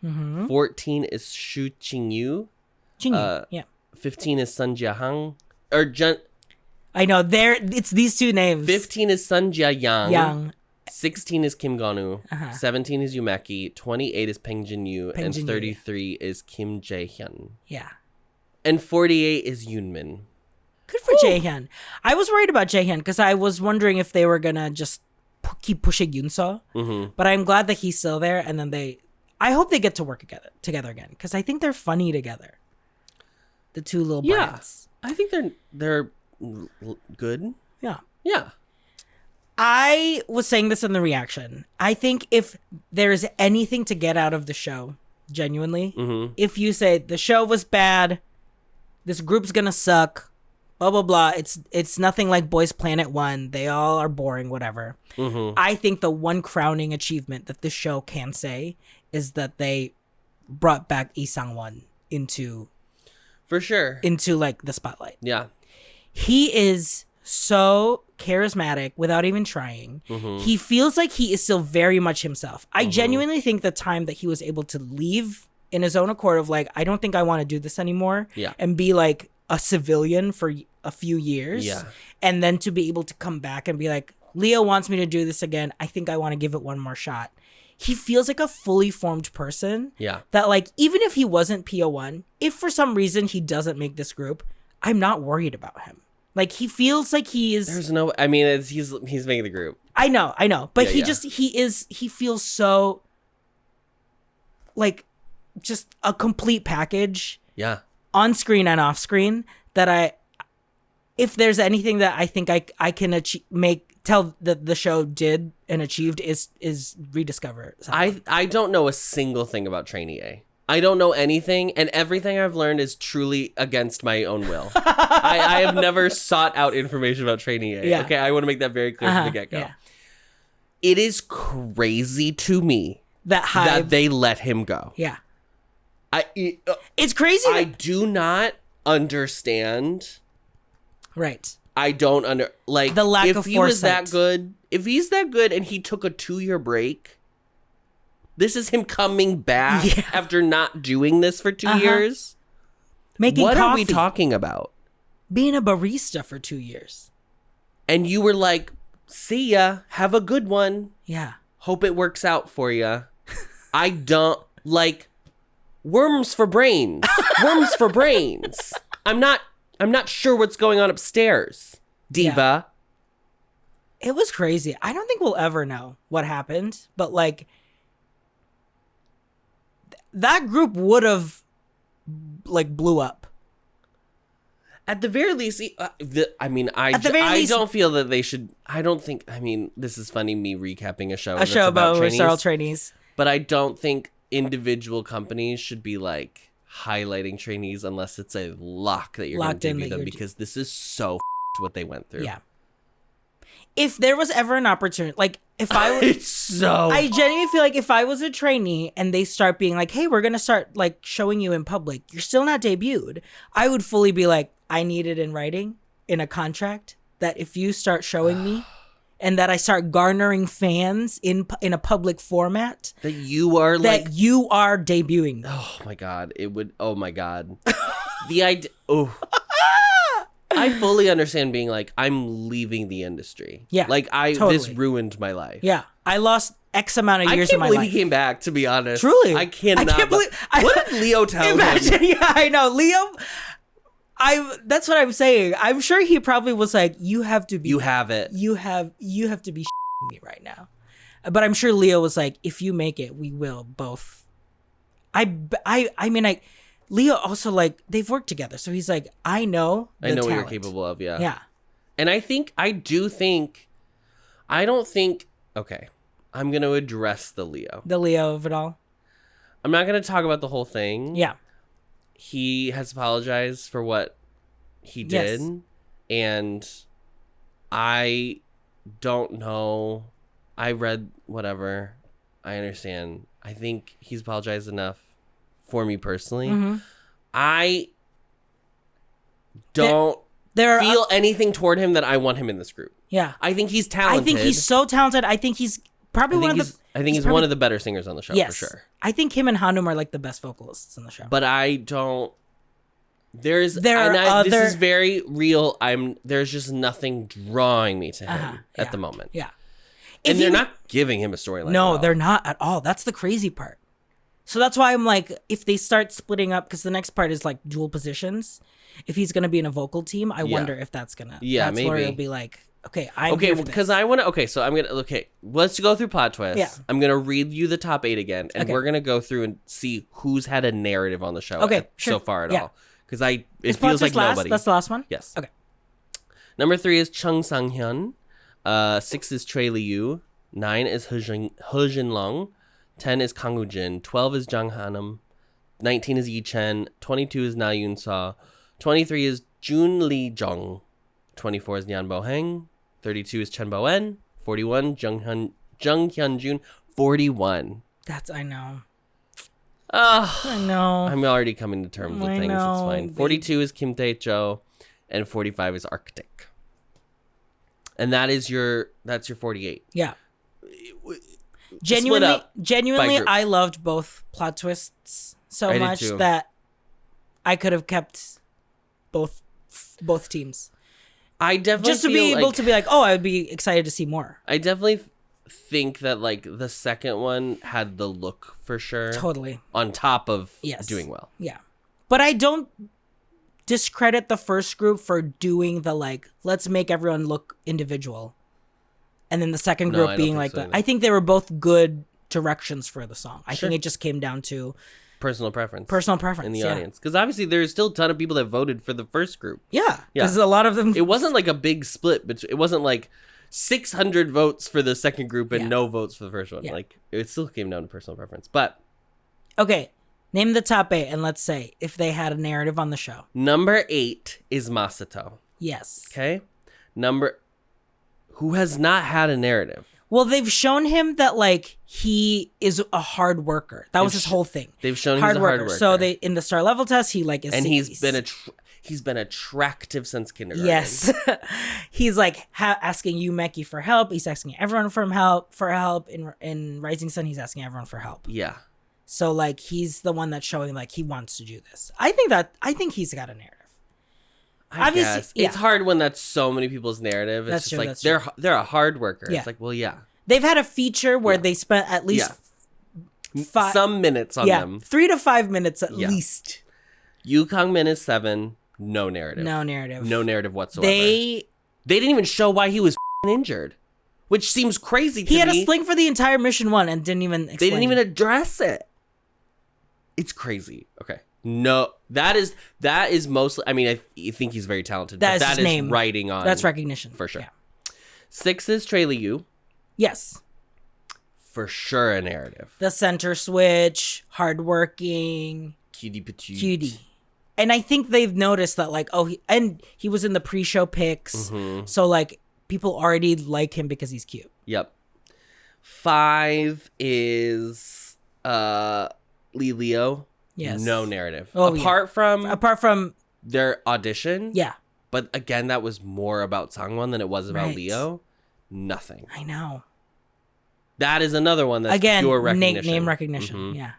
14 is Shu Qingyu. Yeah. 15 is Sun Jia-hang. I know, it's these two names. 15 is Sun Jia-yang. Yang. 16 is Kim Gon-woo. 17 is Yumeki. 28 is Peng Jin-yu. And 33 is Kim Jae-hyun. Yeah. And 48 is Yoonmin. Good for Jaehyun. I was worried about Jaehyun because I was wondering if they were gonna just keep pushing Yoonso. But I'm glad that he's still there. And then I hope they get to work together again because I think they're funny together. The two little brats. I think they're good. Yeah. Yeah. I was saying this in the reaction. I think if there's anything to get out of the show, genuinely, if you say the show was bad, this group's gonna suck, blah blah blah. It's nothing like Boys Planet 1. They all are boring, whatever. I think the one crowning achievement that this show can say is that they brought back Lee Sang-won into for sure into like the spotlight. Yeah. He is so charismatic without even trying. Mm-hmm. He feels like he is still very much himself. I genuinely think the time that he was able to leave in his own accord of like, I don't think I want to do this anymore. Yeah. And be like a civilian for a few years. Yeah. And then to be able to come back and be like, Leo wants me to do this again. I think I want to give it one more shot. He feels like a fully formed person. Yeah. That like, even if he wasn't PO1, if for some reason he doesn't make this group, I'm not worried about him. Like, he feels like he is... There's no... I mean, he's making the group. I know. But Yeah, he feels so... Like, just a complete package. Yeah. On screen and off screen. That if there's anything that I think I can tell that the show did and achieved is rediscover something. I don't know a single thing about Trainee A. I don't know anything, and everything I've learned is truly against my own will. I have never sought out information about Trainee A. Yeah. Okay, I want to make that very clear from the get-go. Yeah. It is crazy to me that they let him go. Yeah. It's crazy. I do not understand. Right. I don't the lack of if he was foresight. that good. If he's that good and he took a 2-year break, this is him coming back after not doing this for 2 years. Making what coffee. are we talking about? Being a barista for 2 years. And you were like, see ya, have a good one. Yeah. Hope it works out for ya. I don't like worms for brains. Worms for brains. I'm not sure what's going on upstairs, diva. Yeah. It was crazy. I don't think we'll ever know what happened, but like that group would have like blew up. At the very least, I don't feel that they should. I don't think. I mean, this is funny. Me recapping a show. A show about trainees, referral trainees. But I don't think individual companies should be like highlighting trainees unless it's a lock that you're going to debut them, because this is so what they went through. Yeah. If there was ever an opportunity, like if I was, I genuinely feel like if I was a trainee and they start being like, hey, we're going to start like showing you in public, you're still not debuted. I would fully be like, I need it in writing in a contract that if you start showing me and that I start garnering fans in a public format, that you are debuting them. Oh my God. It would, oh my God. The idea, oh. I fully understand being like, I'm leaving the industry. Yeah, like totally. This ruined my life. Yeah, I lost X amount of years of my life. I can't believe he came back, to be honest. Truly. I can't believe. What did Leo tell him? Yeah, I know. Leo, that's what I'm saying. I'm sure he probably was like, you have to be. You have it. You have to be shitting me right now. But I'm sure Leo was like, if you make it, we will both. Leo also, like, they've worked together. So he's like, I know what talent. you're capable of, yeah. Yeah. And I don't think, okay, I'm going to address the Leo. The Leo of it all. I'm not going to talk about the whole thing. Yeah. He has apologized for what he did. Yes. And I don't know. I read whatever. I understand. I think he's apologized enough. For me personally, I don't feel anything toward him that I want him in this group. Yeah, I think he's talented. I think he's so talented. I think he's probably one of the. I think he's one of the better singers on the show, for sure. I think him and Hanum are like the best vocalists on the show. But I don't. This is very real. There's just nothing drawing me to him at the moment. Yeah, and they're not giving him a storyline. No, they're not at all. That's the crazy part. So that's why I'm like, if they start splitting up, because the next part is like dual positions. If he's gonna be in a vocal team, I wonder if that's gonna. Yeah, that's maybe. where it'll be like, okay, because I want to. Okay, so I'm gonna. Okay, let's go through plot twists. Yeah. I'm gonna read you the top 8 again, and we're gonna go through and see who's had a narrative on the show. Okay, so far at all. Because it is feels like nobody. That's the last one. Yes. Okay. Number 3 is Chung Sang Hyun. 6 is Choi Liu. 9 is He Jin Long. 10 is Kang Woo Jin, 12 is Jang Hanum, 19 is Yi Chen, 22 is Na Yoon Seo, 23 is Jun Lee Jong, 24 is Nyan Bo Heng, 32 is Chen Bo En, 41 Jung Hyun Jun, 41. I know. I know. I'm already coming to terms with things. It's fine. 42 is Kim Tae Jo, and 45 is Arctic. And that's your 48. Yeah. Split up by Genuinely, group. I loved both plot twists so I did much too. that I could have kept both teams. I definitely Just to be able to be like, oh, I would be excited to see more. I definitely think that like the second one had the look for sure. Totally. On top of Yes. doing well. Yeah. But I don't discredit the first group for doing the like, let's make everyone look individual. And then the second No, group I don't being think like so that. either. I think they were both good directions for the song. I Sure. think it just came down to Personal preference. personal preference in the yeah. audience. Because obviously there's still a ton of people that voted for the first group. Yeah. Because a lot of them. It wasn't like a big split, but it wasn't like 600 votes for the second group and Yeah. no votes for the first one. Yeah. Like it still came down to personal preference. But Okay. Name the top 8 and let's say if they had a narrative on the show. number 8 is Masato. Yes. Okay? Who has not had a narrative. Well, they've shown him that like he is a hard worker. That was his whole thing. They've shown he's a hard worker. So they in the star level test, he like is, and he's been attractive since kindergarten. yes. He's like asking you, Meki, for help. He's asking everyone for help. In Rising Sun, he's asking everyone for help. Yeah. So like he's the one that's showing like he wants to do this. I think he's got a narrative. I Obviously, guess. yeah. It's hard when that's so many people's narrative. It's That's just true, like that's true. they're a hard worker. Yeah. It's like, well, yeah. They've had a feature where they spent at least Some minutes on them. 3 to 5 minutes at Yeah. least. Yukong minute 7, no narrative. No narrative. No narrative whatsoever. They didn't even show why he was injured, which seems crazy to me. He had a sling for the entire mission 1 and didn't even explain. They didn't even address it. It's crazy. Okay. No, that is mostly. I mean, I think he's very talented. That but is that his is name. writing on. That's recognition. for sure. Yeah. 6 is Trey Liu. Yes. For sure, a narrative. The center switch, hardworking, Cutie petite. cutie. And I think they've noticed that, like, he was in the pre-show pics, so like people already like him because he's cute. Yep. 5 is Leo. Yes. No narrative. Oh, apart from their audition. Yeah. But again, that was more about Sangwon than it was about Right. Leo. Nothing. I know. That is another one that's Again, pure recognition. name recognition. Mhm. Yeah.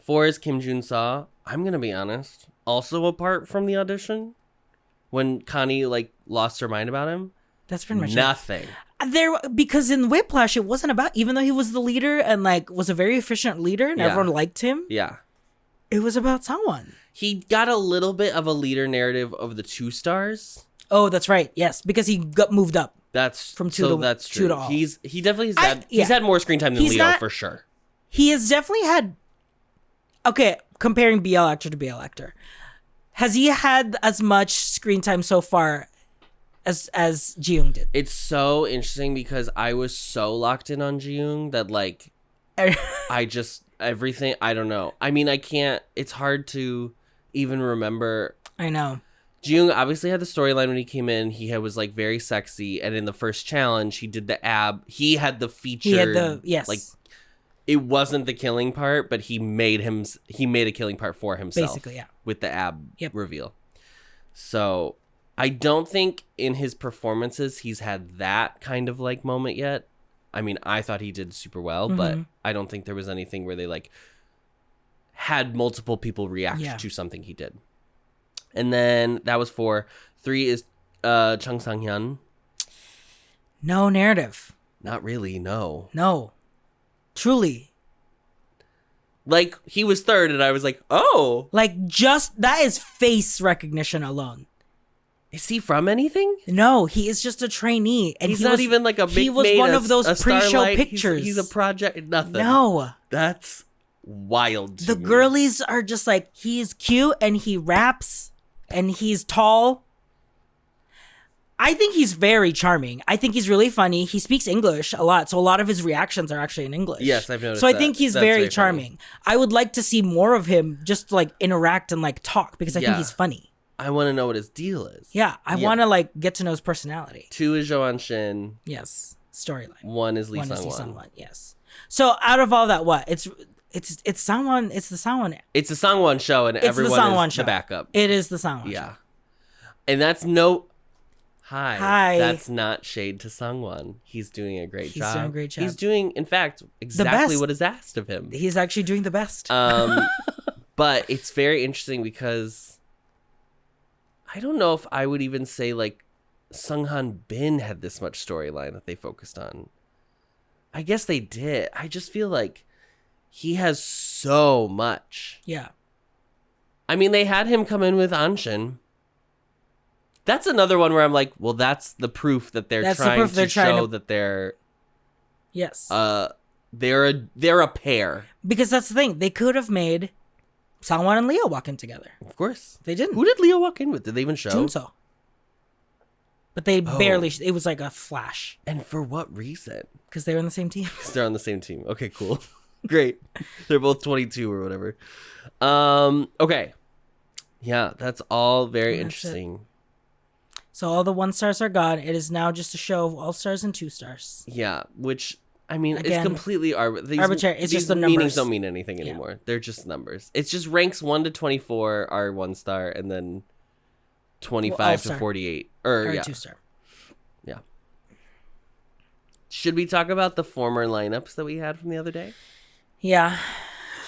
4 is Kim Jun-sa. I'm going to be honest. Also apart from the audition, when Connie like lost her mind about him, That's pretty much it. nothing. Because in Whiplash it wasn't about, even though he was the leader and like was a very efficient leader and Yeah. everyone liked him, Yeah. it was about someone. He got a little bit of a leader narrative of the 2 stars. Oh, that's right. Yes, because he got moved up. That's From two so to- that's two true. to all. He definitely has I- he's had more screen time than He's Leo not- for sure. He has definitely had. Okay, comparing BL actor to BL actor, has he had as much screen time so far as Ji-young did? It's so interesting because I was so locked in on Ji-young that like I just everything I don't know. I mean, I can't. It's hard to even remember. I know. Ji-young obviously had the storyline when he came in. He was like very sexy, and in the first challenge, he did the ab. He had the featured. He had the yes. Like it wasn't the killing part, but he made a killing part for himself. Basically, yeah. With the ab Yep. reveal. So I don't think in his performances he's had that kind of like moment yet. I mean, I thought he did super well, but I don't think there was anything where they like had multiple people react to something he did. And then that was 4. 3 is Chung Sang-hyun. No narrative. Not really, no. No. Truly. Like he was 3rd and I was like, "Oh, Like just that is face recognition alone. is he from anything?" No, he is just a trainee, and He's he not was, even like a big He was made one a- of those a pre-show starlight. pictures. He's a project. Nothing. No. That's wild. To The me. girlies are just like, he's cute and he raps and he's tall. I think he's very charming. I think he's really funny. He speaks English a lot, so a lot of his reactions are actually in English. Yes, I've noticed So I that. think he's That's very very funny. charming. I would like to see more of him just like interact and like talk because I think Yeah. he's funny. I want to know what his deal is. Yeah, I want to like get to know his personality. 2 is Joan Shin. Yes, storyline. 1 is Lee One is Lee Sung-won. Sung-won. Yes. So out of all that, what it's someone. It's the someone. It's a Sangwon show, and It's the everyone Sangwon is show. the backup. It is the someone. Yeah, and that's no. Hi. That's not shade to Sungwon. He's doing a great job. He's doing a great job. He's doing, in fact, exactly what is asked of him. He's actually doing the best. But it's very interesting because I don't know if I would even say like Sunghan Bin had this much storyline that they focused on. I guess they did. I just feel like he has so much. Yeah. I mean, they had him come in with Anshin. That's another one where I'm like, well, that's the proof that they're trying to show that they're... Yes. They're a pair. Because that's the thing. They could have made Sangwon and Leo walk in together. Of course. They didn't. Who did Leo walk in with? Did they even show? Junso. But they barely... It was like a flash. And for what reason? Because they were on the same team. Because they're on the same team. Okay, cool. Great. They're both 22 or whatever. Okay. Yeah, that's all very interesting. So all the 1 stars are gone. It is now just a show of all stars and 2 stars. Yeah, which, I mean, Again, it's completely arbitrary. It's just the numbers. Meanings numbers. don't mean anything anymore. They're just numbers. It's just ranks 1 to 24 are 1 star, and then 25 to 48 or 2 star. Yeah. Should we talk about the former lineups that we had from the other day? Yeah.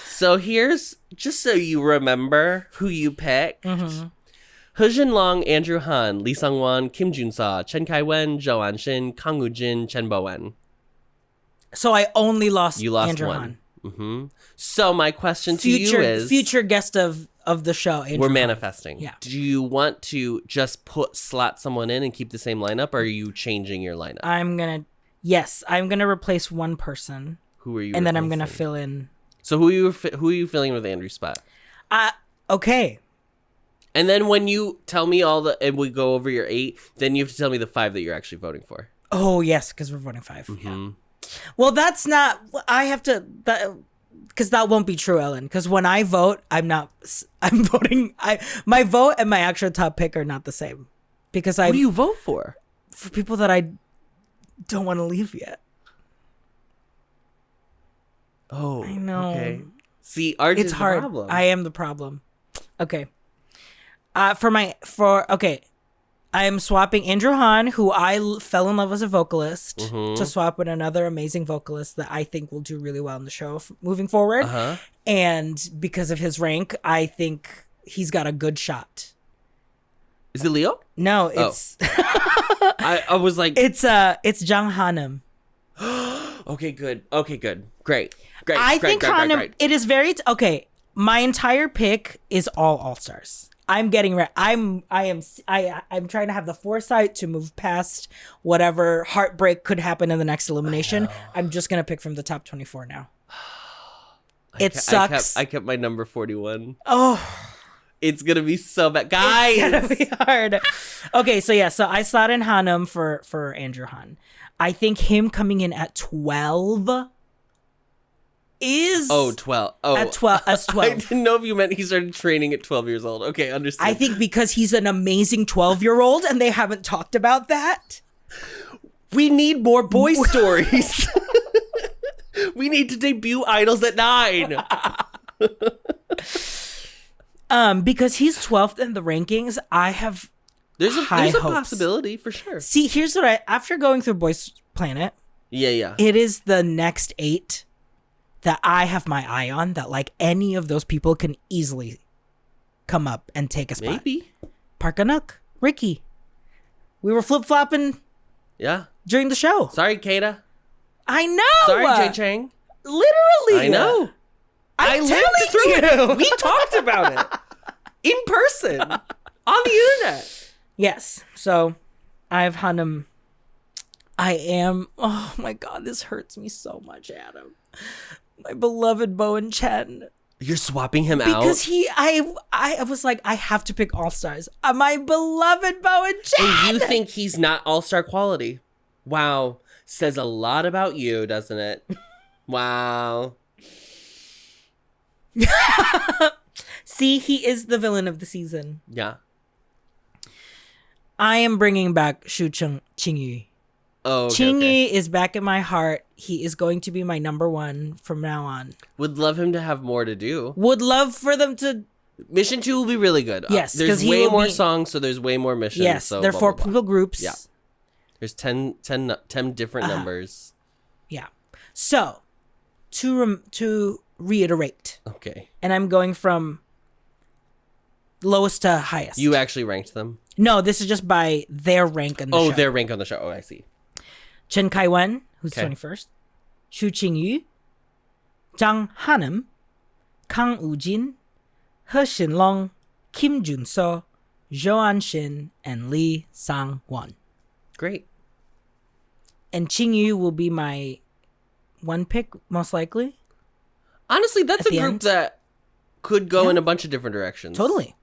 So here's, just so you remember who you picked. Mm-hmm. He Jinlong, Andrew Han, Lee Sung-won, Kim Jun-sa, Chen Kai-wen, Zhou An-shin, Kang Woo-jin, Chen Bo-wen. So I only lost Andrew one. Han. Mm-hmm. So my question to you is... Future guest of the show, Andrew We're Han. manifesting. Yeah. Do you want to just slot someone in and keep the same lineup, or are you changing your lineup? I'm going to replace one person. Who are you And replacing? then I'm going to fill in... So who are you filling with Andrew's spot? Okay. And then when you tell me and we go over your 8, then you have to tell me the 5 that you're actually voting for. Oh, yes, because we're voting 5. Mm-hmm. Yeah. Well, that's not... I have to... Because that won't be true, Ellen. Because when I vote, I'm voting... My vote and my actual top pick are not the same. Because What do you vote for? For people that I don't want to leave yet. Oh, I know. Okay. See, Arch It's is hard. the problem. I am the problem. Okay. Okay. I am swapping Andrew Han, who I fell in love as a vocalist, to swap with another amazing vocalist that I think will do really well in the show moving forward. Uh-huh. And because of his rank, I think he's got a good shot. Is it Leo? No, it's I was like, it's Jang Hanum. Okay, good. Great. I think Hanum. It is very okay. My entire pick is all stars. I'm getting ready. I'm trying to have the foresight to move past whatever heartbreak could happen in the next elimination. I'm just gonna pick from the top 24 now. It sucks. I kept my number 41. Oh, it's gonna be so bad, guys. it's gonna be hard. Okay, so yeah, so I slot in Hanum for Andrew Han. I think him coming in at 12 is 12. Oh, at 12 as 12. I didn't know if you meant he started training at 12 years old. Okay, understood. I think because he's an amazing 12-year-old and they haven't talked about that. We need more boy stories. We need to debut idols at 9. Because he's 12th in the rankings, I have there's a hopes. possibility for sure. See, here's what after going through Boys Planet, Yeah. it is the next 8 that I have my eye on, that like any of those people can easily come up and take a spot. Maybe. Park Anuk, Ricky. We were flip-flopping during the show. Sorry, Kata. I know. Sorry, Jay Chang. Literally. I know. I lived through it. We talked about it in person on the internet. Yes. So I have Hanum. Oh my God, this hurts me so much, Adam. My beloved Bowen Chen. You're swapping him out? Because I was like, I have to pick All-Stars. My beloved Bowen Chen. And you think he's not all-star quality? Wow. Says a lot about you, doesn't it? Wow. See, he is the villain of the season. Yeah. I am bringing back Shu Qingyu. Oh, okay, Qingyu is back in my heart. He is going to be my number 1 from now on. Would love him to have more to do. Would love for them to Mission 2 will be really good. Yes, there's 'cause way he will more be- songs, so there's way more missions. Yes, so they're blah, four blah, blah. people groups. Yeah. There's 10 different numbers. Yeah. So, to reiterate, Okay. and I'm going from lowest to highest. You actually ranked them? No, this is just by their rank on the show. Oh, their rank on the show. Oh, I see. Chen Kai-wen, who's Okay. 21st. Shu Qingyu. Zhang Hanam. Kang Woo-jin. He Shin-long. Kim Jun-so. Zhou An-shin. And Lee Sang-won. Great. And Qingyu will be my one pick, most likely. Honestly, that's At a the group end. that could go in a bunch of different directions. Totally.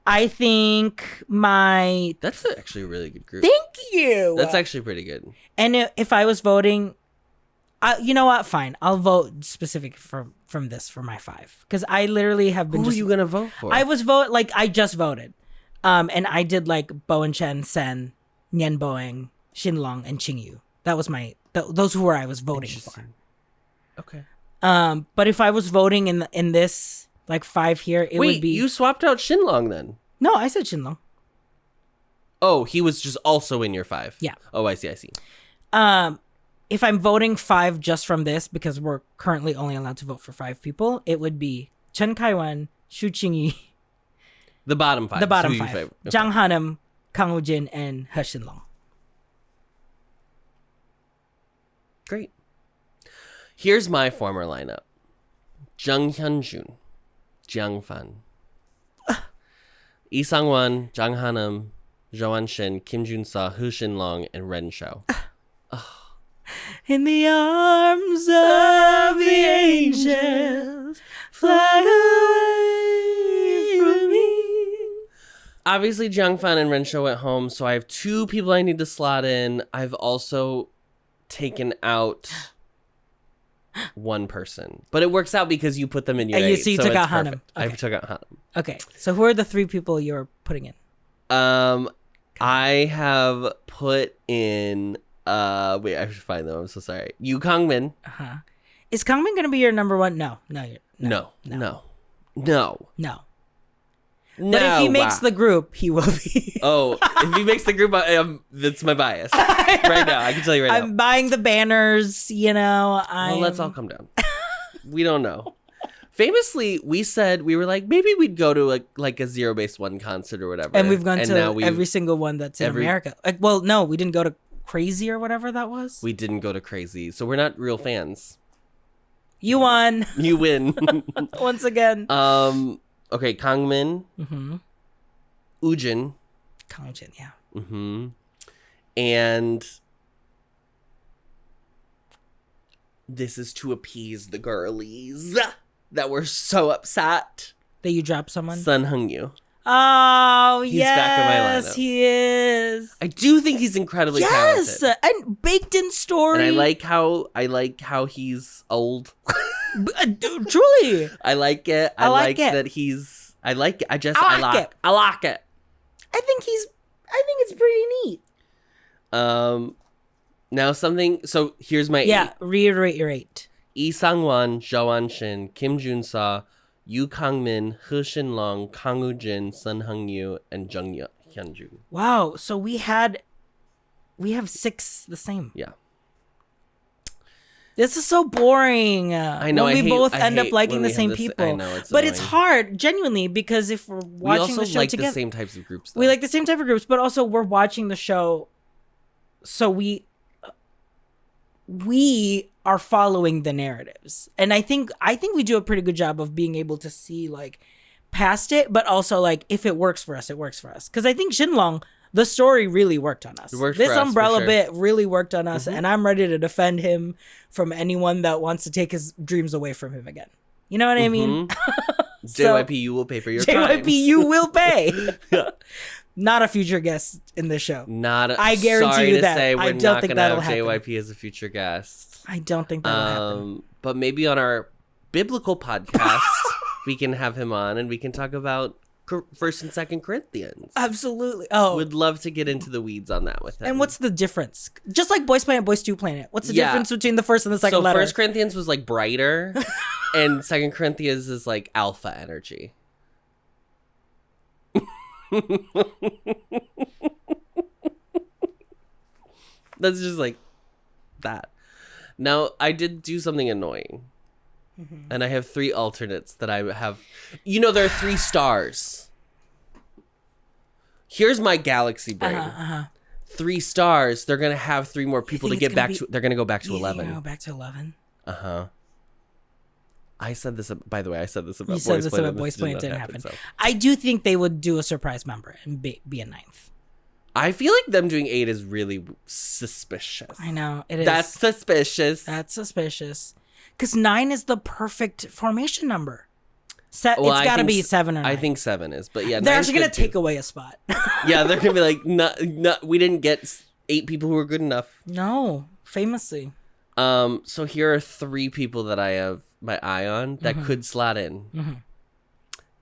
I think my... That's actually a really good group. Thank you! That's actually pretty good. And if I was voting... you know what? Fine. I'll vote specific from this for my 5. Because I literally have been Who are you going to vote for? I just voted. And I did like Bowen Chen, Sen, Nyen Boeng, Shin-long, and Qingyu. That was my... those who I was voting for. Okay. But if I was voting in this like 5 here, it would be... you swapped out Shin-long then? No, I said Shin-long. Oh, he was just also in your 5. Yeah. Oh, I see. If I'm voting 5 just from this, because we're currently only allowed to vote for 5 people, it would be Chen Kai-wan, Shu Qingyu, The bottom 5. the bottom Who you 5, favor- okay. Zhang Hanam, Kang Woo-jin, and He Shin-long. Great. Here's my former lineup. Jung Hyun-jun, Jiang Fan, Lee Sang-won, Zhang Hanam, Zhou An-shin, Kim Jun-so, Hu Shin-long, and Ren Shou. In the arms of the angels, fly away from me. Obviously, Jiang Fan and Ren Shou went home, so I have 2 people I need to slot in. I've also taken out one person, but it works out because you put them in your 8, So you took it's out perfect. Hanam. I Okay. took out Hanam. Okay, so who are the 3 people you're putting in? I have put in wait, I should find them. I'm so sorry. Yu Kangmin. Is Kangmin going to be your number 1? No. No. But if he makes the group, he will be. Oh, if he makes the group, that's my bias. Right now, I can tell you right I'm now. buying the banners, Well, let's all come down. We don't know. Famously, we were like, maybe we'd go to like a Zero-Base One concert or whatever. And we've gone and to now every single one that's in America. Well, no, we didn't go to Crazy or whatever that was. We didn't go to Crazy, so we're not real fans. You won. You win. Once again. Okay, Kangmin. Mm-hmm. Woojin. Kangjin, yeah. Mm-hmm. And this is to appease the girlies that were so upset. That you dropped someone? Sun Hung-yu. Oh, He's back in my yes, lineup. he is. I do think he's incredibly Yes, talented. and baked in story. And I like how he's old. Truly. I like it. I like it. that he's I like it. I like it. I like it. I think it's pretty neat. Now something, so here's my 8. Reiterate your 8. Lee Sang-won, Zhou An-shin, Kim Jun-so, Yu Kangmin, He Shin-long, Kang Woo-jin, Sun Hung-yu, and Jung Hyun-jun. Wow, so we have 6 the same. Yeah. This is so boring. I know. When we both end up hate liking when the we have same this- people. I know, it's but it's annoying. hard, genuinely, because if we're We watching also the show like together, the same types of groups. Though. we like the same type of groups, but also we're watching the show, so we are following the narratives, and I think we do a pretty good job of being able to see like past it, but also like if it works for us, it works for us. Because I think Shin-long, the story really worked on us. It worked This for us, umbrella for sure. bit really worked on us, and I'm ready to defend him from anyone that wants to take his dreams away from him again. You know what I mean? So- JYP, you will pay for your crimes. JYP, you will pay. Not a future guest in this show. I guarantee sorry you to that. say, we're I don't not think gonna have that'll happen. JYP as a future guest. I don't think that will happen. But maybe on our biblical podcast, we can have him on and we can talk about First and Second Corinthians. Absolutely. Oh, Would love to get into the weeds on that with him. and what's the difference? Just like Boys Planet, Boys 2 Planet. What's the Yeah. difference between the first and the second so letter? First Corinthians was like brighter, And 2 Corinthians is like alpha energy. That's just like that. Now, I did do something annoying. And I have 3 alternates that I have. You know, there are 3 stars. Here's my galaxy brain. 3 stars. They're gonna have 3 more people to get back to. They're gonna go back to 11. Go back to 11. I said this. By the way, I said this about. You said this about Boys Planet. It didn't happen. So. I do think they would do a surprise member and be a 9th. I feel like them doing 8 is really suspicious. I know it is. That's suspicious. That's suspicious. Because 9 is the perfect formation number. It's got to be 7 or 9. I think 7 is, but yeah, they're actually gonna take away a spot. Yeah, they're gonna be like, no, we didn't get 8 people who were good enough. No, famously. So here are 3 people that I have my eye on that could slot in.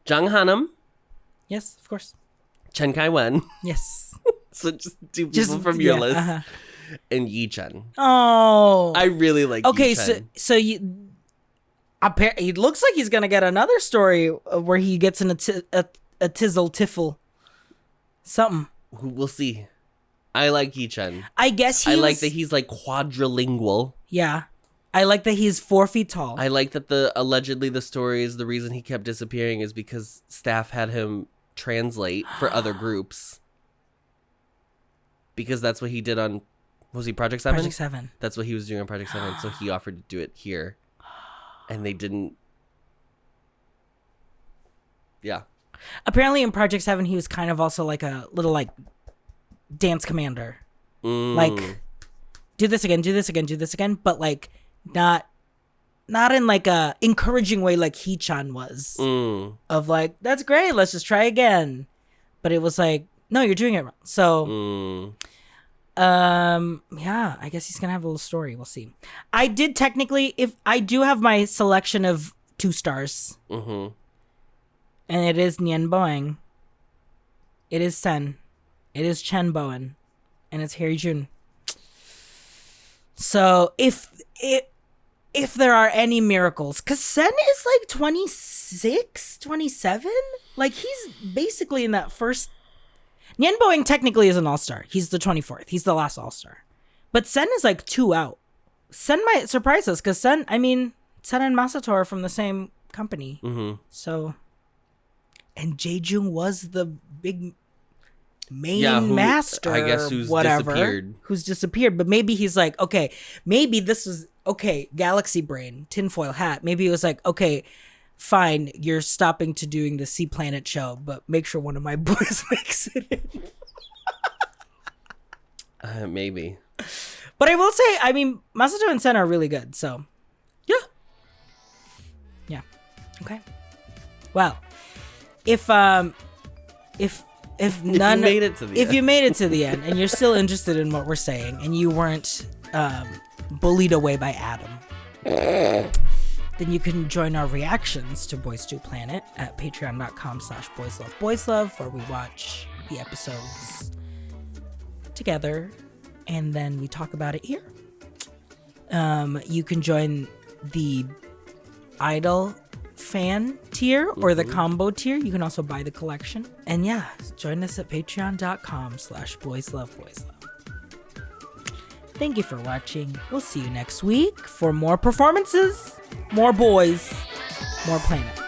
Jang Hanam. Yes, of course. Chen Kai-wen. Yes. So just 2 people from your list. And Yi Chen. Oh, I really like. Okay, Yi Chen. so you. He looks like he's gonna get another story where he gets in a tizzle tiffle. Something. We'll see. I like Yi Chen. I guess I like that he's like quadrilingual. Yeah. I like that he's 4 feet tall. I like that allegedly the story is the reason he kept disappearing is because staff had him translate for other groups. Because that's what he did on. Was he Project 7? Project 7. That's what he was doing on Project 7, so he offered to do it here. And they didn't. Yeah. Apparently in Project 7, he was kind of also like a little like dance commander. Like, do this again, do this again, do this again. But like, not in like a encouraging way like Hee-chan was. Of like, that's great, let's just try again. But it was like, no, you're doing it wrong. So... yeah, I guess he's gonna have a little story. We'll see. I did technically, if I do have my selection of 2 stars, and it is Nien Boeing, it is Sen, it is Chen Bowen, and it's Harry Jun. So if there are any miracles, because Sen is like 26, 27, like he's basically in that first. Nien Boeing technically is an all-star. He's the 24th. He's the last all-star. But Sen is like 2 out. Sen might surprise us because Sen and Masato are from the same company. So, and Jae-jung was the big main master, I guess, who's disappeared. But maybe he's like, okay, maybe this was, okay, Galaxy Brain, tinfoil hat. Maybe it was like, okay, fine, you're stopping to doing the Sea Planet show, but make sure one of my boys makes it in. Maybe. But I will say, I mean, Masato and Sen are really good, so. Yeah. Okay. Well, if none, if you made it to the end and you're still interested in what we're saying and you weren't bullied away by Adam, then you can join our reactions to Boys 2 Planet at patreon.com/boysloveboyslove, where we watch the episodes together and then we talk about it here. You can join the Idol fan tier or the combo tier. You can also buy the collection. And yeah, join us at patreon.com/boysloveboyslove. Thank you for watching. We'll see you next week for more performances, more boys, more planets.